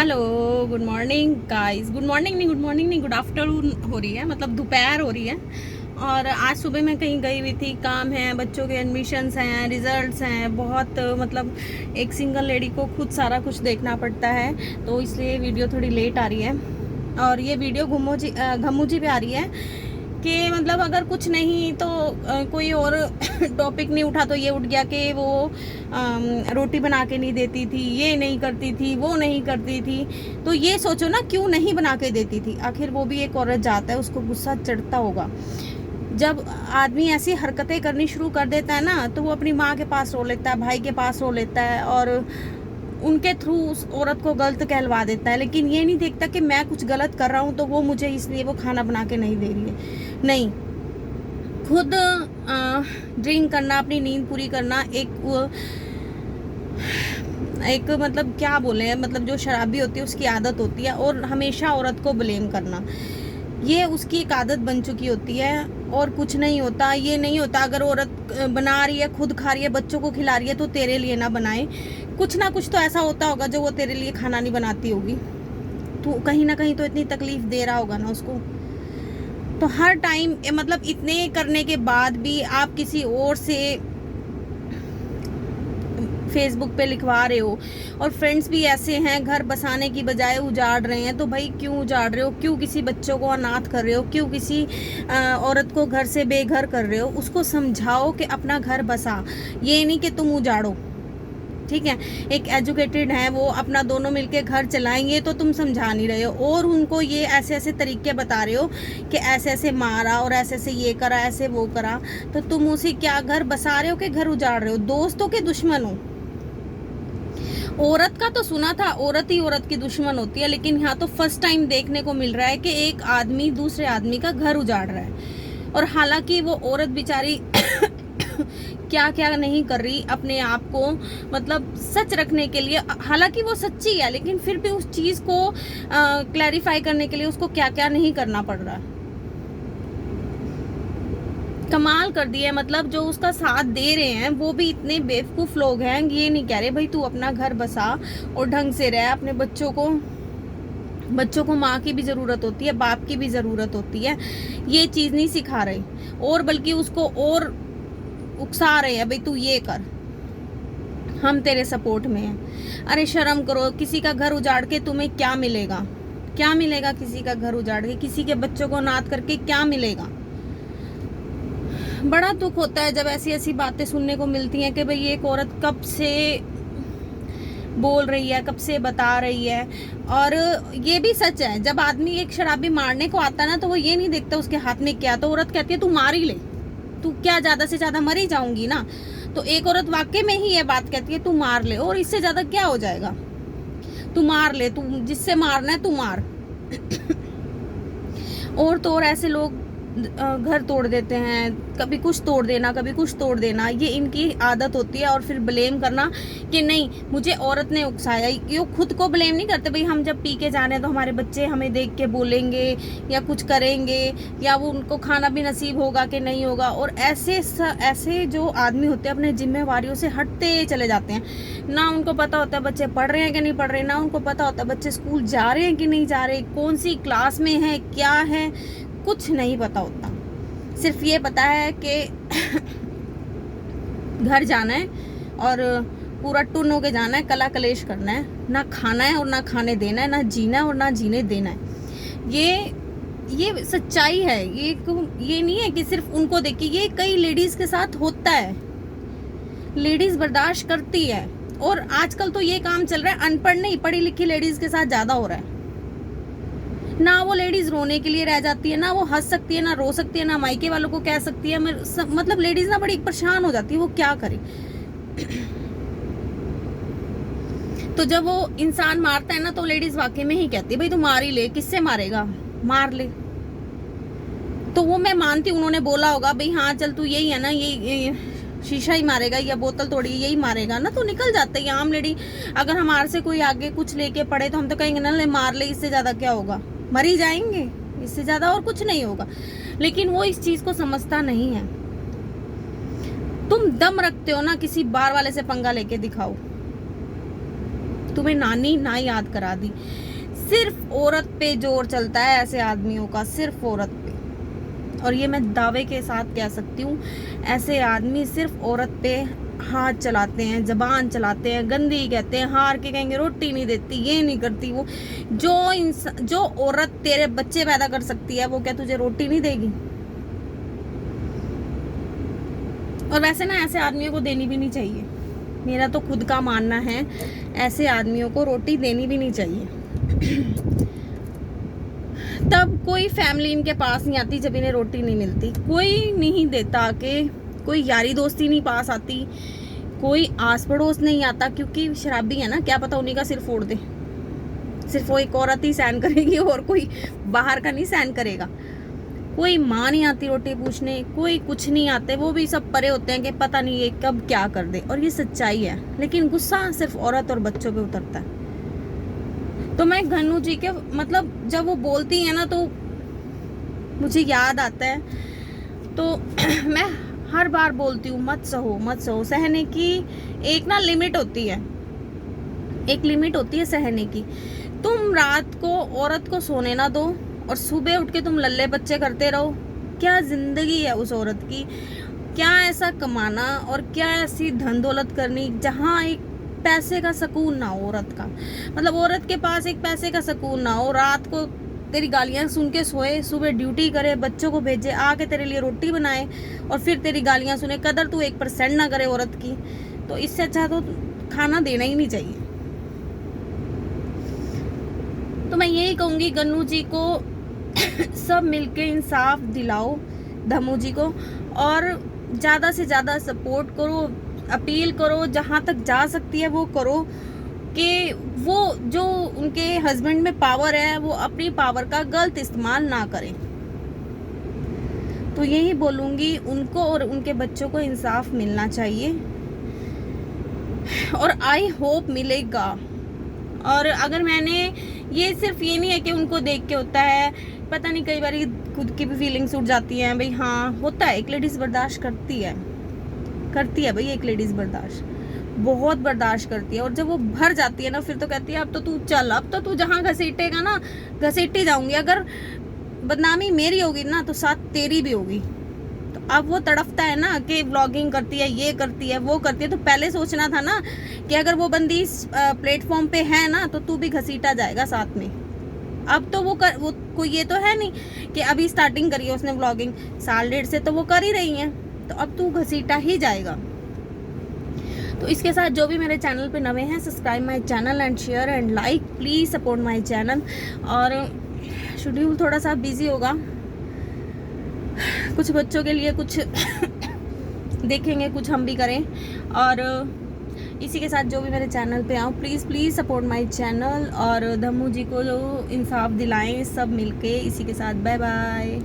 Hello, good morning guys. Good morning नहीं, good afternoon हो रही है, मतलब दोपहर हो रही है। और आज सुबह मैं कहीं गई हुई थी, काम है, बच्चों के एडमिशन्स हैं, रिजल्ट्स हैं, बहुत मतलब एक सिंगल लेडी को खुद सारा कुछ देखना पड़ता है, तो इसलिए वीडियो थोड़ी लेट आ रही है। और ये वीडियो घम्मू जी पे आ रही है कि मतलब अगर कुछ नहीं तो कोई और टॉपिक नहीं उठा तो ये उठ गया कि वो रोटी बना के नहीं देती थी, ये नहीं करती थी, वो नहीं करती थी। तो ये सोचो ना, क्यों नहीं बना के देती थी? आखिर वो भी एक औरत जाता है, उसको गुस्सा चढ़ता होगा। जब आदमी ऐसी हरकतें करनी शुरू कर देता है ना, तो वो अपनी माँ के पास रो लेता है, भाई के पास रो लेता है, और उनके थ्रू उस औरत को गलत कहलवा देता है। लेकिन ये नहीं देखता कि मैं कुछ गलत कर रहा हूँ तो वो मुझे इसलिए वो खाना बना के नहीं दे रही है। नहीं, खुद ड्रिंक करना, अपनी नींद पूरी करना एक मतलब क्या बोले, मतलब जो शराबी होती है उसकी आदत होती है, और हमेशा औरत को ब्लेम करना, ये उसकी एक आदत बन चुकी होती है। और कुछ नहीं होता, ये नहीं होता अगर औरत बना रही है, खुद खा रही है, बच्चों को खिला रही है, तो तेरे लिए ना बनाए। कुछ ना कुछ तो ऐसा होता होगा जो वो तेरे लिए खाना नहीं बनाती होगी, तो कहीं ना कहीं तो इतनी तकलीफ दे रहा होगा ना उसको। तो हर टाइम मतलब इतने करने के बाद भी आप किसी और से फेसबुक पे लिखवा रहे हो, और फ्रेंड्स भी ऐसे हैं घर बसाने की बजाय उजाड़ रहे हैं। तो भाई क्यों उजाड़ रहे हो? क्यों किसी बच्चों को अनाथ कर रहे हो? क्यों किसी औरत को घर से बेघर कर रहे हो? उसको समझाओ कि अपना घर बसा, ये नहीं कि तुम उजाड़ो। ठीक है, एक एजुकेटेड है वो, अपना दोनों मिलके घर चलाएंगे, तो तुम समझा नहीं रहे हो, और उनको ये ऐसे ऐसे तरीके बता रहे हो कि ऐसे ऐसे मारा और ऐसे ऐसे ये करा, ऐसे वो करा। तो तुम उसे क्या घर बसा रहे हो कि घर उजाड़ रहे हो? दोस्तों के दुश्मन हो। औरत का तो सुना था, औरत ही औरत की दुश्मन होती है, लेकिन यहाँ तो फर्स्ट टाइम देखने को मिल रहा है कि एक आदमी दूसरे आदमी का घर उजाड़ रहा है। और हालांकि वो औरत बेचारी क्या क्या नहीं कर रही अपने आप को मतलब सच रखने के लिए। हालांकि वो सच्ची है, लेकिन फिर भी उस चीज को क्लैरिफाई करने के लिए उसको क्या क्या नहीं करना पड़ रहा। कमाल कर दिया है। मतलब जो उसका साथ दे रहे हैं वो भी इतने बेवकूफ लोग हैं, ये नहीं कह रहे भाई तू अपना घर बसा और ढंग से रह। अपने बच्चों को माँ की भी जरूरत होती है, बाप की भी जरूरत होती है, ये चीज नहीं सिखा रहे, और बल्कि उसको और उकसा रहे हैं, भाई तू ये कर, हम तेरे सपोर्ट में हैं। अरे शर्म करो, किसी का घर उजाड़ के तुम्हें क्या मिलेगा? क्या मिलेगा किसी का घर उजाड़ के? किसी के बच्चों को अनाथ करके क्या मिलेगा? बड़ा दुख होता है जब ऐसी ऐसी बातें सुनने को मिलती हैं कि भाई एक औरत कब से बोल रही है, कब से बता रही है। और ये भी सच है, जब आदमी एक शराबी मारने को आता है ना, तो वो ये नहीं देखता उसके हाथ में क्या, तो औरत कहती है तू मार ही ले, तू क्या ज्यादा से ज्यादा मर ही जाऊंगी ना। तो एक औरत वाकई में ही ये बात कहती है तू मार ले, और इससे ज्यादा क्या हो जाएगा? तू मार ले, तू जिससे मारना है तू मार। और तो और ऐसे लोग घर तोड़ देते हैं, कभी कुछ तोड़ देना, कभी कुछ तोड़ देना, ये इनकी आदत होती है। और फिर ब्लेम करना कि नहीं मुझे औरत ने उकसाया। ये खुद को ब्लेम नहीं करते, भाई हम जब पी के जाने तो हमारे बच्चे हमें देख के बोलेंगे या कुछ करेंगे, या वो उनको खाना भी नसीब होगा कि नहीं होगा। और ऐसे जो आदमी होते हैं अपने जिम्मेवारियों से हटते चले जाते हैं। ना उनको पता होता है बच्चे पढ़ रहे हैं कि नहीं पढ़ रहे, ना उनको पता होता है बच्चे स्कूल जा रहे हैं कि नहीं जा रहे, कौन सी क्लास में है, क्या है, कुछ नहीं पता होता। सिर्फ ये पता है कि घर जाना है और पूरा टुन होके जाना है, कला कलेश करना है, ना खाना है और ना खाने देना है, ना जीना है और ना जीने देना है। ये सच्चाई है। ये नहीं है कि सिर्फ उनको देखिए, ये कई लेडीज के साथ होता है। लेडीज बर्दाश्त करती है, और आजकल तो ये काम चल रहा है, अनपढ़ नहीं पढ़ी लिखी लेडीज के साथ ज्यादा हो रहा है। ना वो लेडीज रोने के लिए रह जाती है, ना वो हंस सकती है, ना रो सकती है, ना मायके वालों को कह सकती है। मतलब लेडीज ना बड़ी परेशान हो जाती है, वो क्या करे। तो जब वो इंसान मारता है ना, तो लेडीज वाकई में ही कहती है भाई तू मार ही ले, किससे मारेगा, मार ले। तो वो मैं मानती हूँ, उन्होंने बोला होगा भाई हाँ चल तू यही है ना, ये शीशा ही मारेगा या बोतल तोड़ी यही मारेगा ना, तो निकल जाते हैं। आम लेडी अगर हमारे से कोई आगे कुछ लेके पड़े तो हम तो कहेंगे ना ले मार ले, इससे ज्यादा क्या होगा, मर ही जाएंगे, इससे ज्यादा और कुछ नहीं होगा। लेकिन वो इस चीज को समझता नहीं है। तुम दम रखते हो ना, किसी बार वाले से पंगा लेके दिखाओ, तुम्हें नानी ना याद करा दी। सिर्फ औरत पे जोर चलता है ऐसे आदमियों का, सिर्फ औरत पे। और ये मैं दावे के साथ कह सकती हूँ, ऐसे आदमी सिर्फ औरत पे हाथ चलाते हैं, जबान चलाते हैं, गंदी कहते हैं, हार के कहेंगे रोटी नहीं देती, ये नहीं करती वो। जो औरत तेरे बच्चे पैदा कर सकती है, वो क्या तुझे रोटी नहीं देगी? और वैसे ना ऐसे आदमियों को देनी भी नहीं चाहिए, मेरा तो खुद का मानना है, ऐसे आदमियों को रोटी देनी भी नहीं चाहिए। तब कोई फैमिली इनके पास नहीं आती जब इन्हें रोटी नहीं मिलती, कोई नहीं देता, कि कोई यारी दोस्ती नहीं पास आती, कोई आस पड़ोस नहीं आता, क्योंकि शराबी है ना, क्या पता उन्हीं का सिर फोड़ दे। सिर्फ वो एक औरत ही सहन करेगी और कोई बाहर का नहीं सहन करेगा। कोई माँ नहीं आती रोटी पूछने, कोई कुछ नहीं आते, वो भी सब परे होते हैं कि पता नहीं ये कब क्या कर दे। और ये सच्चाई है, लेकिन गुस्सा सिर्फ औरत और बच्चों पे उतरता है। तो मैं घनू जी के मतलब जब वो बोलती है ना, तो मुझे याद आता है। तो मैं हर बार बोलती हूँ, मत सहो मत सहो। सहने की एक ना लिमिट होती है, एक लिमिट होती है सहने की। तुम रात को औरत को सोने ना दो और सुबह उठ के तुम लल्ले बच्चे करते रहो। क्या जिंदगी है उस औरत की? क्या ऐसा कमाना और क्या ऐसी धन दौलत करनी जहाँ एक पैसे का सुकून ना हो औरत का? मतलब औरत के पास एक पैसे का सुकून ना हो, रात को तेरी गालियां सुन के सोए, सुबह ड्यूटी करे, बच्चों को भेजे, आके तेरे लिए रोटी बनाए और फिर तेरी गालियां सुने। कदर तू 1% ना करे औरत की, तो इससे अच्छा तो खाना देना ही नहीं चाहिए। तो मैं यही कहूंगी गन्नू जी को, सब मिलके इंसाफ दिलाओ धम्मू जी को, और ज़्यादा से ज़्यादा सपोर्ट करो, अपील करो, जहाँ तक जा सकती है वो करो, कि वो जो उनके हस्बैंड में पावर है वो अपनी पावर का गलत इस्तेमाल ना करें। तो यही बोलूँगी, उनको और उनके बच्चों को इंसाफ मिलना चाहिए और आई होप मिलेगा। और अगर मैंने ये सिर्फ ये नहीं है कि उनको देख के होता है, पता नहीं कई बार खुद की भी फीलिंग्स उठ जाती हैं भाई। हाँ होता है, एक लेडीज़ बर्दाश्त करती है भाई, एक लेडीज़ बर्दाश्त बहुत बर्दाश्त करती है। और जब वो भर जाती है ना, फिर तो कहती है अब तो तू चल, अब तो तू जहाँ घसीटेगा ना घसीटी जाऊंगी। अगर बदनामी मेरी होगी ना तो साथ तेरी भी होगी। तो अब वो तड़फता है ना कि व्लॉगिंग करती है, ये करती है, वो करती है। तो पहले सोचना था ना कि अगर वो बंदी इस प्लेटफॉर्म पे है ना तो तू भी घसीटा जाएगा साथ में। अब तो वो कोई ये तो है नहीं कि अभी स्टार्टिंग करी है उसने व्लॉगिंग, 1.5 साल से तो वो कर ही रही है, तो अब तू घसीटा ही जाएगा। तो इसके साथ जो भी मेरे चैनल पे नए हैं, subscribe my channel and share and like, please support my channel. और शेड्यूल थोड़ा सा बिजी होगा, कुछ बच्चों के लिए कुछ देखेंगे, कुछ हम भी करें। और इसी के साथ जो भी मेरे चैनल पे आओ, प्लीज़ सपोर्ट माय चैनल और धम्मू जी को जो इंसाफ दिलाएं सब मिलके। इसी के साथ बाय बाय।